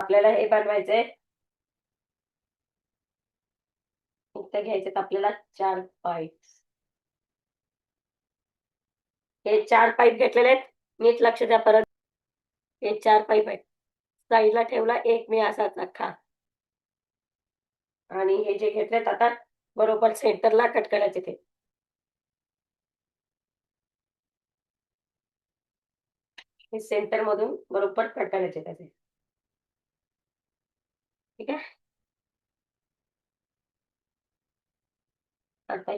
आपल्याला हे बनवायचंय. इथं घ्यायचे आपल्याला 4 पाईप. हे 4 पाईप घेतलेले आहेत. नीट लक्ष द्या परत. हे 4 पाईप आहेत. साईडला ठेवला एक मी असाच अख्खा. आणि हे जे घेतलेत आता बरोबर सेंटरला कट करायचे ते. हे सेंटर मधून बरोबर कट करायचे त्याचे. ठीक आहे. आता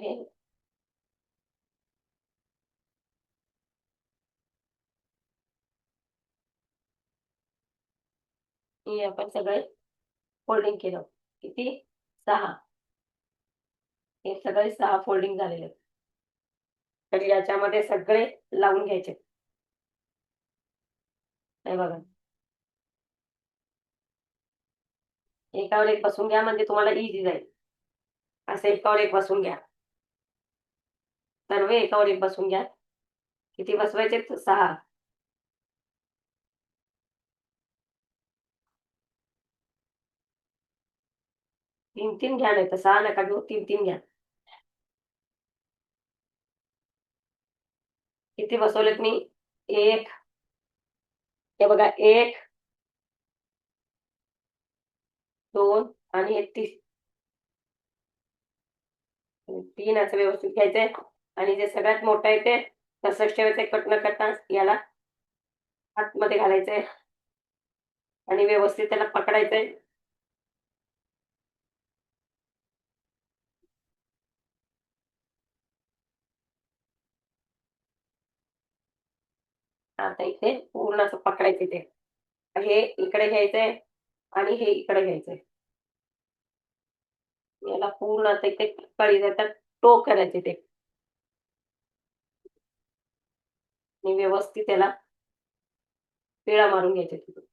हे आपण सगळे फोल्डिंग केलं. किती? 6. हे सगळे 6 फोल्डिंग झालेले आहेत. तर याच्यामध्ये सगळे लावून घ्यायचे. हे बघा. एकावर एक बसून घ्या म्हणजे तुम्हाला इझी जाईल. असं एकावर एक बसून घ्या. सर्व एकावर एक बसून घ्या. किती बसवायचे? 6. 3-3 घ्या, नाही तर 6 नका घेऊ, 3-3 घ्या. किती बसवलेत मी? 1. हे बघा 1, 2 आणि हे 3 असं व्यवस्थित घ्यायचंय. आणि जे सगळ्यात मोठं आहे ते तसंच ठेवायचंय, कट न करता. याला आतमध्ये घालायचंय आणि व्यवस्थित त्याला पकडायचंय. आता इथे पूर्ण असं पकडायचं ते. हे इकडे घ्यायचंय आणि हे इकडे घ्यायचंय. याला पूर्ण आता इथे कळी देतात, टोक करायचे ते. आणि व्यवस्थित त्याला पिळा मारून घ्यायचे तिथून.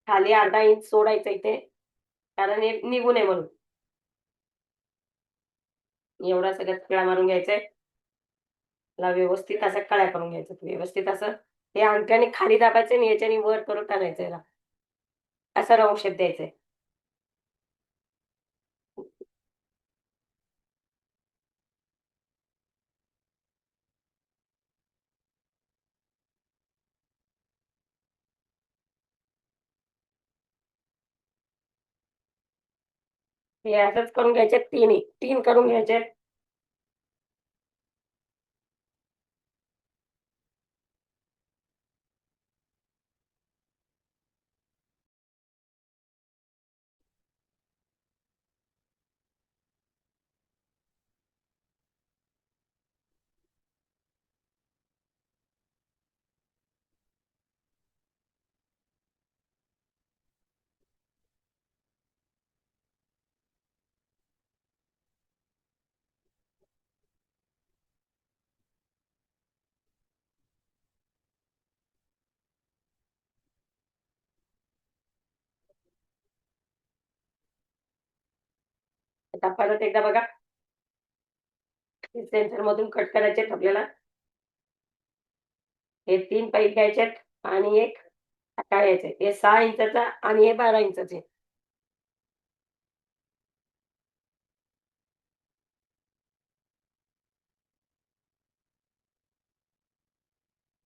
खाली अर्धा इंच सोडायचं इथे, कारण हे निघू नये म्हणून. एवढा सगळ्यात पिळा मारून घ्यायचंय. त्याला व्यवस्थित असं कळ्या करून घ्यायचं. व्यवस्थित असं हे अंगठ्याने खाली दाबायचं आणि याच्याने वर करून टाकायचं याला. असा राऊंड शेप द्यायचंय. हे असंच करून घ्यायचे. 3 करून घ्यायचे. आता परत एकदा बघा. सेंटर मधून कट करायचे आपल्याला. हे 3 पाईप घ्यायचे आणि एक टाळायचे. हे 6 इंचाचा आणि हे 12 इंचाचे.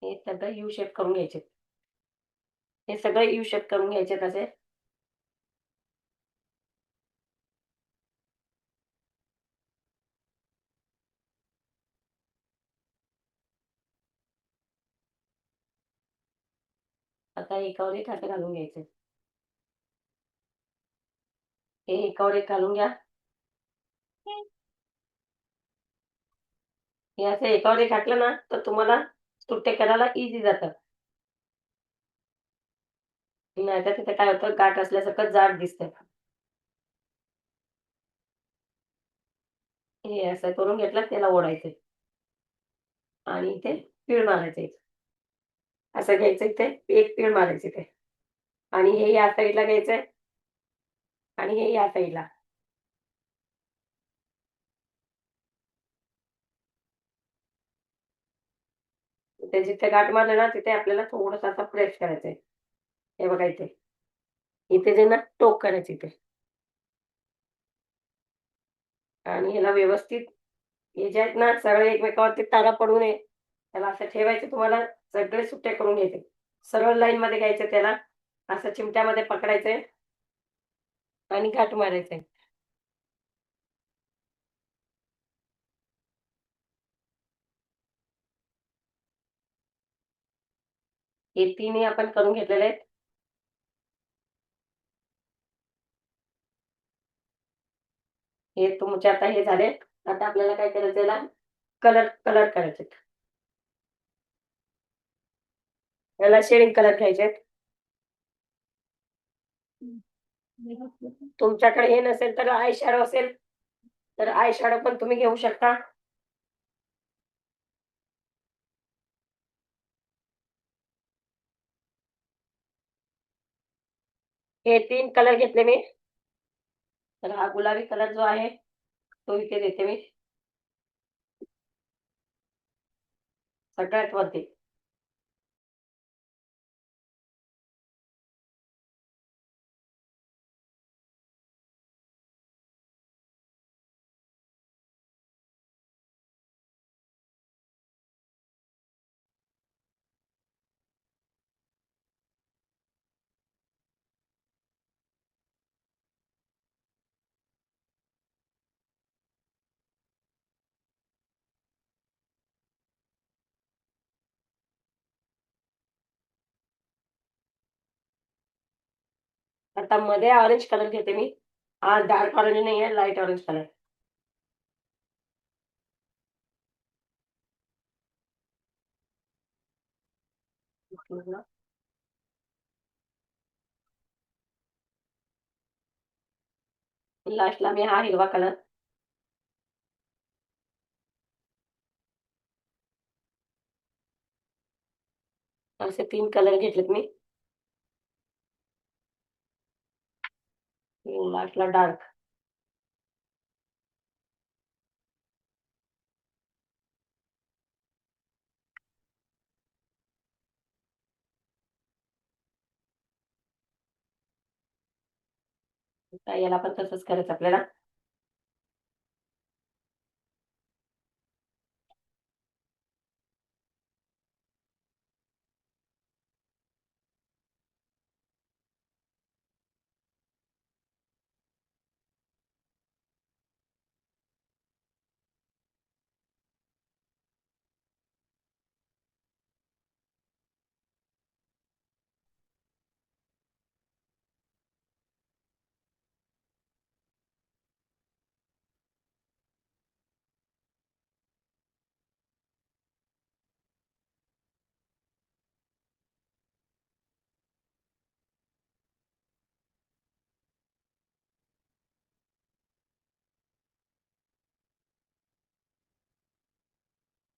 हे सगळं यू शेप करून घ्यायचे. हे सगळं यू शेप करून घ्यायचे तसे. आता एकावर एक हात घालून घ्यायचे. हे एकावर एक घालून घ्या. हे असं एकावर एक घातलं ना तर तुम्हाला सुट्टे करायला इझी जातं. नाहीतर तिथे काय होतं, गाठ असल्यासारखं जाड दिसतंय. हे असं करून घेतलं, त्याला ओढायचं आणि इथे पीळ मारायचं. असं घ्यायचं, इथे एक पीळ मारायची इथे. आणि हे या साईडला घ्यायचंय आणि हे या साईडला. ते जिथे गाठ मारलं ना तिथे आपल्याला थोडंसं असं प्रेस करायचंय. हे बघा इथे. इथे जे ना टोक करायचं इथे. आणि ह्याला व्यवस्थित हे जे आहेत ना सगळे एकमेकावरती तारा पडू नये, त्याला असं ठेवायचं तुम्हाला सगळे सुट्टे करून घ्यायचे. सरळ लाईनमध्ये घ्यायचं त्याला, असं चिमट्यामध्ये पकडायचंय आणि गाठ मारायचंय. हे तिन्ही आपण करून घेतलेले आहेत. हे तुमचे आता हे झाले. आता आपल्याला काय करायचं याला कलर कलर करायचे. याला शेडिंग कलर घ्यायचे. तुमच्याकडे हे नसेल तर आय शॅडो असेल तर आय शॅडो पण तुम्ही घेऊ शकता. हे 3 कलर घेतले मी. तर हा गुलाबी कलर जो आहे तो इथे देते मी सगळ्यात वरती. आता मध्ये ऑरेंज कलर घेते मी. हा डार्क ऑरेंज नाही आहे, लाईट ऑरेंज कलर. लास्टला मी हा हिरवा कलर. असे 3 कलर घेतलेत मी. लास्टला डार्क. याला पण तसंच करायचं आपल्याला.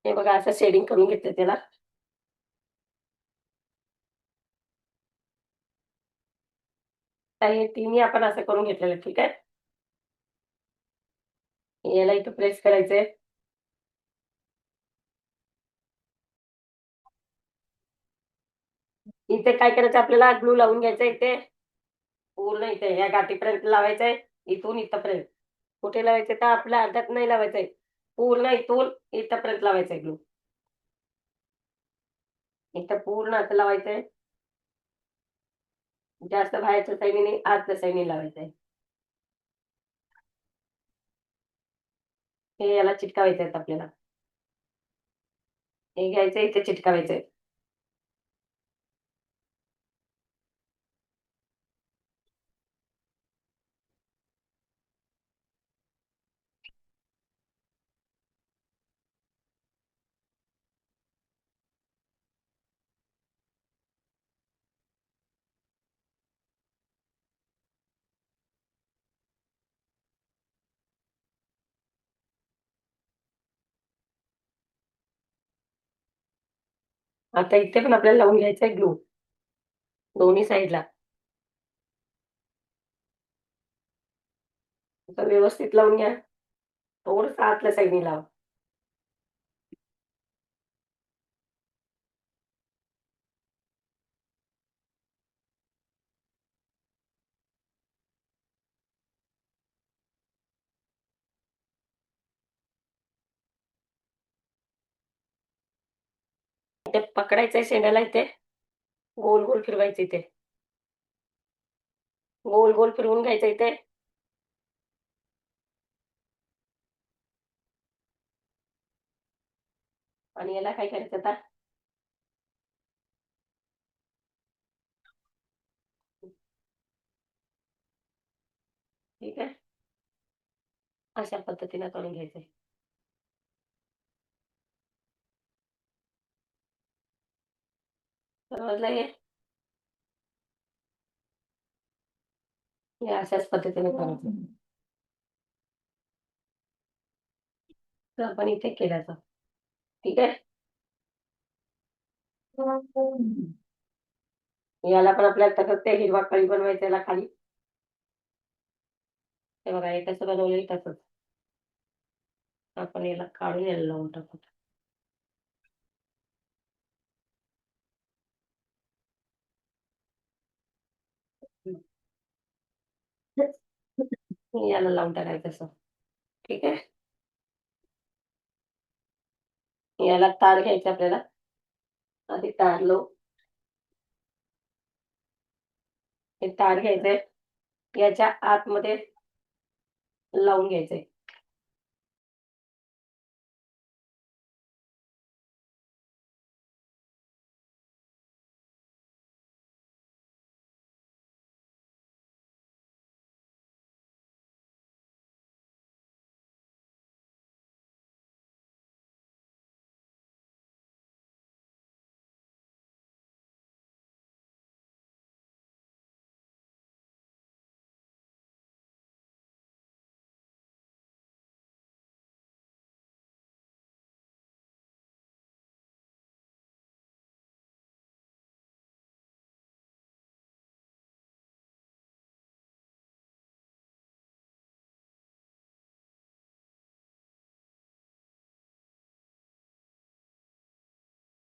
हे बघा असं शेडिंग करून घेतलं त्याला. तर हे तिन्ही आपण असं करून घेतलेलं. ठीक आहे. याला इथं प्रेस करायचंय. इथे काय करायचं आपल्याला ग्लू लावून घ्यायचं इथे. पूर्ण इथे या गाठीपर्यंत लावायचंय. इथून इथपर्यंत. कुठे लावायचं तर आपल्या अर्ध्यात नाही लावायचंय. पूर्ण इथून इथपर्यंत लावायचंय ग्लू. इथं पूर्ण असं लावायचंय. जास्त बाहेरच्या साईडने नाही, आतल्या साईडने लावायचंय. हे याला चिटकावायचंय आपल्याला. हे घ्यायचं इथे चिटकावायचंय. आता इथे पण आपल्याला लावून घ्यायचंय ग्लू. दोन्ही साईडला. व्यवस्थित लावून घ्या. थोडंसं आतल्या साईडने लावा. इथे पकडायचंय शेंड्याला, इथे गोल गोल फिरवायचं, इथे गोल गोल फिरवून घ्यायचं इथे. आणि याला काय करायचं आता, ठीक आहे, अशा पद्धतीने करून घ्यायचंय. समजलं हे अशाच पद्धतीने करायचं. तर आपण इथे केल्याचं, ठीक आहे. याला पण आपल्याला तसंच ते हिरवा कळी बनवायचा याला खाली. हे बघा, हे कसं बनवलेलं तसंच आपण याला काढून याला लावून टाकू. याला लावून टाकायचं असं, ठीक आहे. याला तार घ्यायचं आपल्याला, आधी तार लावू. हे तार घ्यायचंय, याच्या आतमध्ये लावून घ्यायचंय.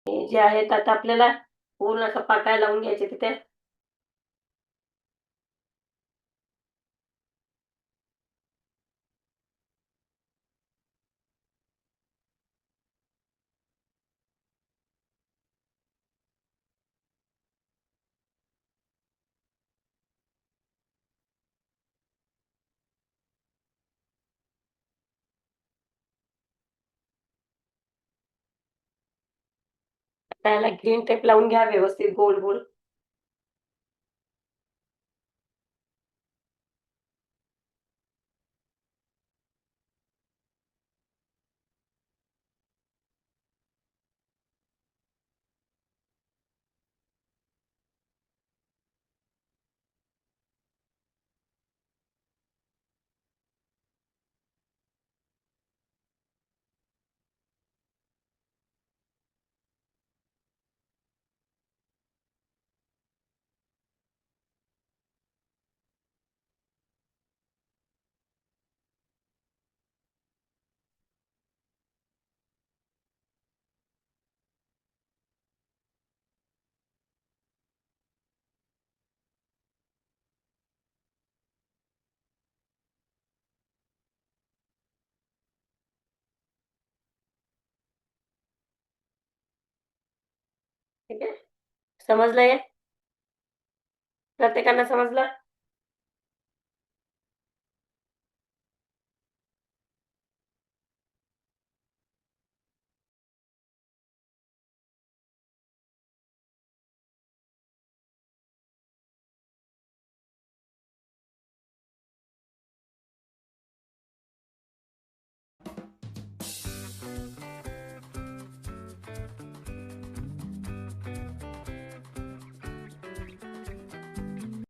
हे जे आहेत आता आपल्याला पूर्ण असं पाकायला लावून घ्यायचे तिथे. त्याला ग्रीन टेप लावून घ्या व्यवस्थित गोल गोल. ठीक आहे, समजलंय? प्रत्येकांना समजलं?